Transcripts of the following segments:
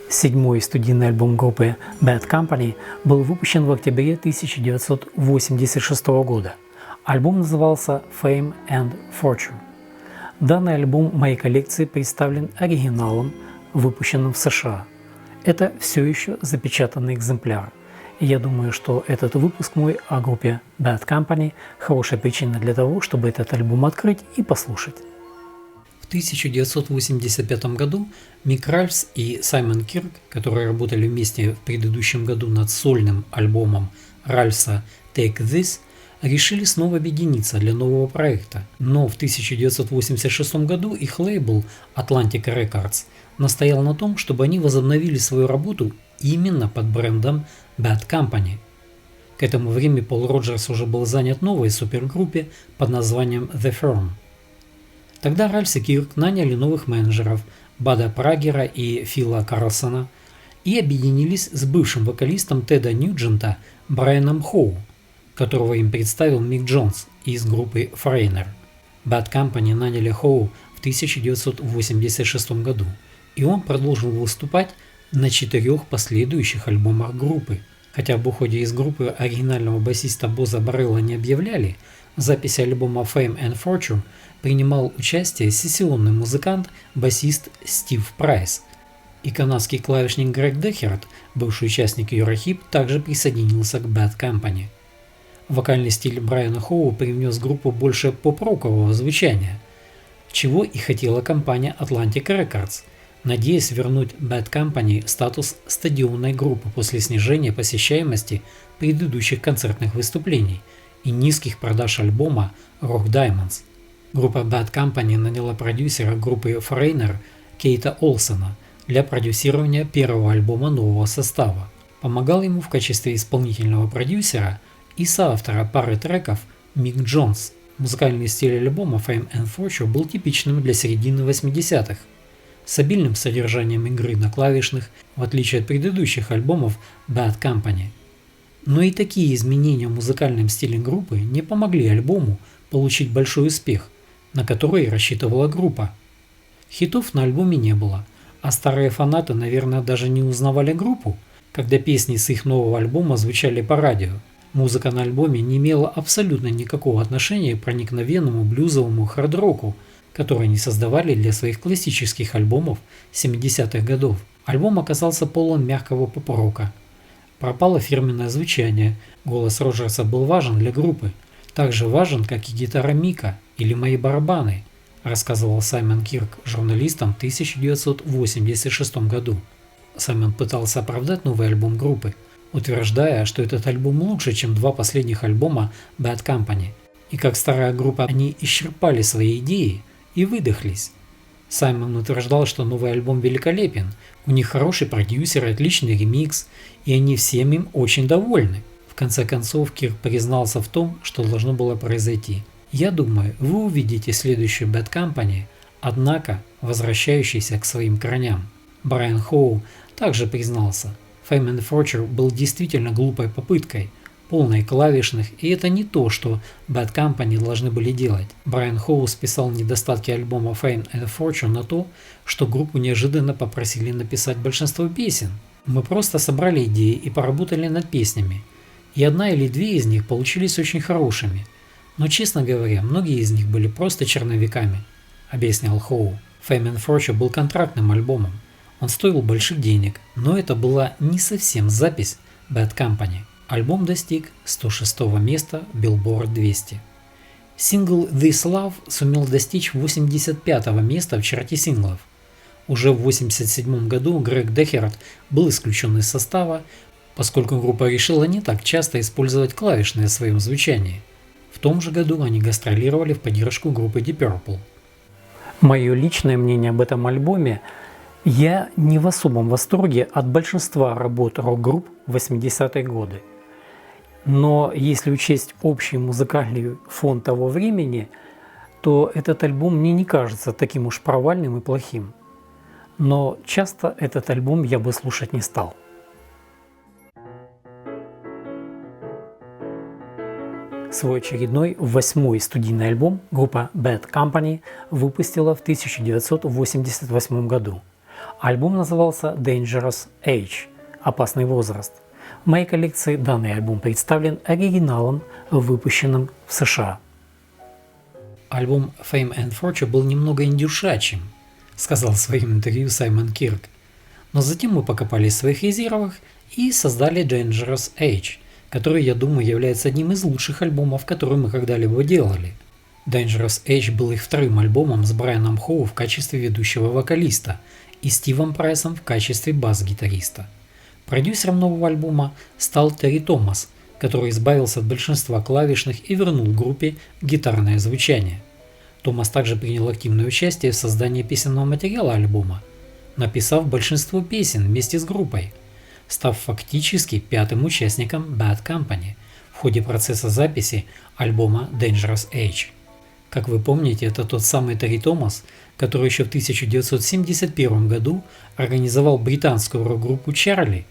Седьмой студийный альбом группы Bad Company был выпущен в октябре 1986 года. Альбом назывался Fame and Fortune. Данный альбом в моей коллекции представлен оригиналом, выпущенным в США. Это все еще запечатанный экземпляр. И я думаю, что этот выпуск мой о группе Bad Company хорошая причина для того, чтобы этот альбом открыть и послушать. В 1985 году Мик Ральфс и Саймон Кирк, которые работали вместе в предыдущем году над сольным альбомом Ральфса Take This, решили снова объединиться для нового проекта. Но в 1986 году их лейбл Atlantic Records настоял на том, чтобы они возобновили свою работу именно под брендом Bad Company. К этому времени Пол Роджерс уже был занят новой супергруппе под названием The Firm. Тогда Ральфс и Кирк наняли новых менеджеров Бада Прагера и Фила Карлсона и объединились с бывшим вокалистом Теда Ньюджента Брайаном Хоу, которого им представил Мик Джонс из группы Foreigner. Bad Company наняли Хоу в 1986 году, и он продолжил выступать на 4 последующих альбомах группы. Хотя об уходе из группы оригинального басиста Боза Баррелла не объявляли, в записи альбома Fame and Fortune принимал участие сессионный музыкант, басист Стив Прайс. И канадский клавишник Грег Дехерт, бывший участник Eurohip, также присоединился к Bad Company. Вокальный стиль Брайана Хоу привнес в группу больше поп-рокового звучания, чего и хотела компания Atlantic Records, надеясь вернуть Bad Company статус стадионной группы после снижения посещаемости предыдущих концертных выступлений и низких продаж альбома Rock Diamonds. Группа Bad Company наняла продюсера группы Foreigner Кейта Олсона для продюсирования первого альбома нового состава. Помогал ему в качестве исполнительного продюсера и соавтора пары треков Мик Джонс. Музыкальный стиль альбома Fame and Fortune был типичным для середины 80-х, с обильным содержанием игры на клавишных, в отличие от предыдущих альбомов Bad Company. Но и такие изменения в музыкальном стиле группы не помогли альбому получить большой успех, на который рассчитывала группа. Хитов на альбоме не было, а старые фанаты, наверное, даже не узнавали группу, когда песни с их нового альбома звучали по радио. Музыка на альбоме не имела абсолютно никакого отношения к проникновенному блюзовому хард-року, который они создавали для своих классических альбомов 70-х годов. Альбом оказался полон мягкого поп-рока. Пропало фирменное звучание, голос Роджерса был важен для группы, так же важен, как и гитара Мика или мои барабаны, рассказывал Саймон Кирк журналистам в 1986 году. Саймон пытался оправдать новый альбом группы, утверждая, что этот альбом лучше, чем 2 последних альбома Bad Company, и как старая группа они исчерпали свои идеи и выдохлись. Саймон утверждал, что новый альбом великолепен, у них хороший продюсер, отличный ремикс, и они всем им очень довольны. В конце концов, Кирк признался в том, что должно было произойти. Я думаю, вы увидите следующую Bad Company, однако возвращающийся к своим корням. Брайан Хоу также признался, Fame and Fortune был действительно глупой попыткой, полной клавишных, и это не то, что Bad Company должны были делать. Брайан Хоу списал недостатки альбома Fame and Fortune на то, что группу неожиданно попросили написать большинство песен. Мы просто собрали идеи и поработали над песнями, и 1 или 2 из них получились очень хорошими. Но, честно говоря, многие из них были просто черновиками, объяснял Хоу. Fame and Fortune был контрактным альбомом. Он стоил больших денег, но это была не совсем запись Bad Company. Альбом достиг 106 места в Billboard 200. Сингл This Love сумел достичь 85 места в чарте синглов. Уже в 1987 году Грег Дехерт был исключен из состава, поскольку группа решила не так часто использовать клавишные в своем звучании. В том же году они гастролировали в поддержку группы Deep Purple. Мое личное мнение об этом альбоме: я не в особом восторге от большинства работ рок-групп в 80-е годы. Но если учесть общий музыкальный фон того времени, то этот альбом мне не кажется таким уж провальным и плохим. но часто этот альбом я бы слушать не стал. Свой очередной 8-й студийный альбом группа Bad Company выпустила в 1988 году. Альбом назывался Dangerous Age – «Опасный возраст». В моей коллекции данный альбом представлен оригиналом, выпущенным в США. Альбом Fame and Fortune был немного индюшачьим, сказал в своем интервью Саймон Кирк. Но затем мы покопались в своих резервах и создали Dangerous Age, который, я думаю, является одним из лучших альбомов, которые мы когда-либо делали. Dangerous Age был их вторым альбомом с Брайаном Хоу в качестве ведущего вокалиста и Стивом Прайсом в качестве бас-гитариста. Продюсером нового альбома стал Терри Томас, который избавился от большинства клавишных и вернул группе гитарное звучание. Томас также принял активное участие в создании песенного материала альбома, написав большинство песен вместе с группой, став фактически пятым участником Bad Company в ходе процесса записи альбома Dangerous Age. Как вы помните, это тот самый Терри Томас, который еще в 1971 году организовал британскую рок-группу Чарли.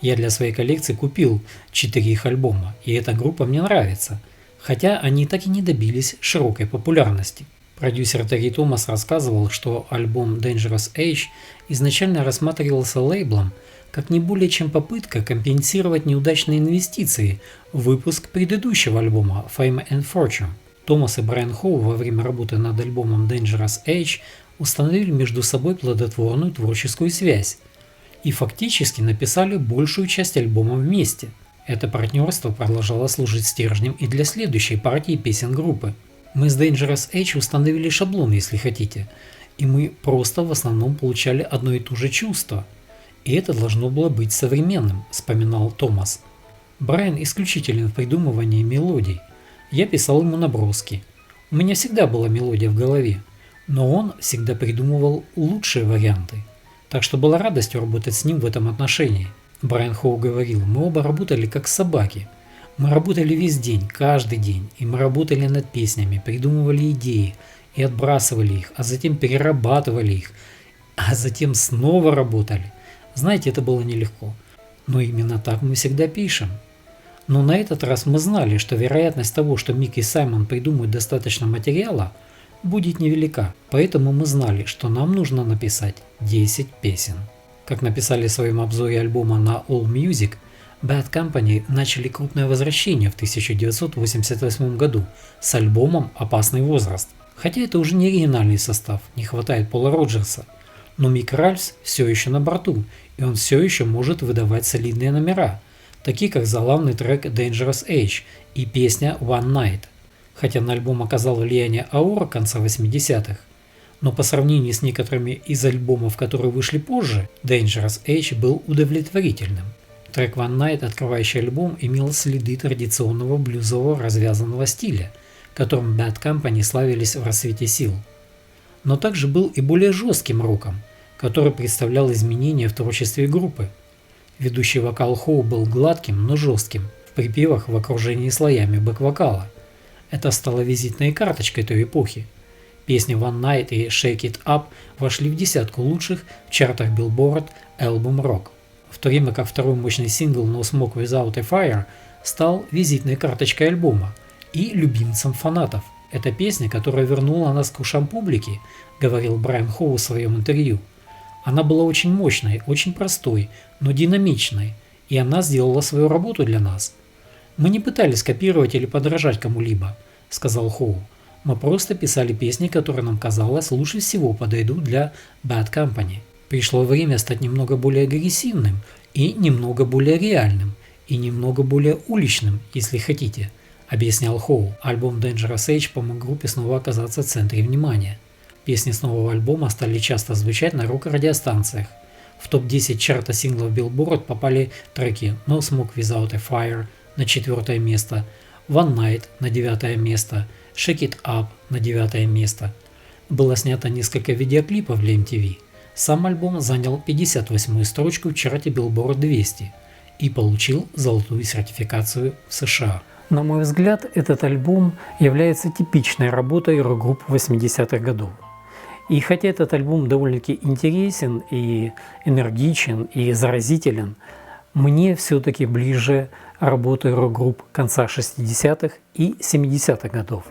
Я для своей коллекции купил 4 их альбома, и эта группа мне нравится, хотя они так и не добились широкой популярности. Продюсер Терри Томас рассказывал, что альбом Dangerous Age изначально рассматривался лейблом как не более чем попытка компенсировать неудачные инвестиции в выпуск предыдущего альбома Fame and Fortune. Томас и Брайан Хоу во время работы над альбомом Dangerous Age установили между собой плодотворную творческую связь и фактически написали большую часть альбома вместе. Это партнерство продолжало служить стержнем и для следующей партии песен группы. Мы с Dangerous Age установили шаблон, если хотите, и мы просто в основном получали одно и то же чувство. И это должно было быть современным, вспоминал Томас. Брайан исключителен в придумывании мелодий. Я писал ему наброски. У меня всегда была мелодия в голове, но он всегда придумывал лучшие варианты. Так что была радостью работать с ним в этом отношении. Брайан Хоу говорил: мы оба работали как собаки. Мы работали весь день, каждый день, и мы работали над песнями, придумывали идеи и отбрасывали их, а затем перерабатывали их, а затем снова работали. Знаете, это было нелегко. Но именно так мы всегда пишем. Но на этот раз мы знали, что вероятность того, что Мик и Саймон придумают достаточно материала, будет невелика. Поэтому мы знали, что нам нужно написать 10 песен. Как написали в своем обзоре альбома на All Music, Bad Company начали крупное возвращение в 1988 году с альбомом «Опасный возраст». Хотя это уже не оригинальный состав, не хватает Пола Роджерса, но Мик Ральфс все еще на борту, и он все еще может выдавать солидные номера, такие как заглавный трек Dangerous Age и песня One Night. Хотя на альбом оказал влияние аура конца 80-х, но по сравнению с некоторыми из альбомов, которые вышли позже, Dangerous Age был удовлетворительным. Трек One Night, открывающий альбом, имел следы традиционного блюзового развязанного стиля, которым Bad Company славились в расцвете сил. Но также был и более жестким роком, который представлял изменения в творчестве группы. Ведущий вокал Хоу был гладким, но жестким, в припевах в окружении слоями бэк-вокала. Это стало визитной карточкой той эпохи. Песни One Night и Shake It Up вошли в десятку лучших в чартах Billboard Album Rock, в то время как второй мощный сингл No Smoke Without a Fire стал визитной карточкой альбома и любимцем фанатов. Это песня, которая вернула нас к ушам публики, говорил Брайан Хоу в своем интервью. Она была очень мощной, очень простой, но динамичной, и она сделала свою работу для нас. Мы не пытались копировать или подражать кому-либо, сказал Хоу. Мы просто писали песни, которые нам казалось лучше всего подойдут для Bad Company. Пришло время стать немного более агрессивным и немного более реальным, и немного более уличным, если хотите, объяснял Хоу. Альбом Dangerous Age помог группе снова оказаться в центре внимания. Песни с нового альбома стали часто звучать на рок-радиостанциях. В топ-10 чарта синглов Billboard попали треки No Smoke Without a Fire на 4 место, One Night на 9 место, Shake It Up на 9 место. Было снято несколько видеоклипов для MTV. Сам альбом занял 58-ю строчку в чарте Billboard 200 и получил золотую сертификацию в США. На мой взгляд, этот альбом является типичной работой рок-групп 80-х годов. И хотя этот альбом довольно-таки интересен и энергичен и заразителен, мне все-таки ближе работы рок-групп конца 60-х и 70-х годов.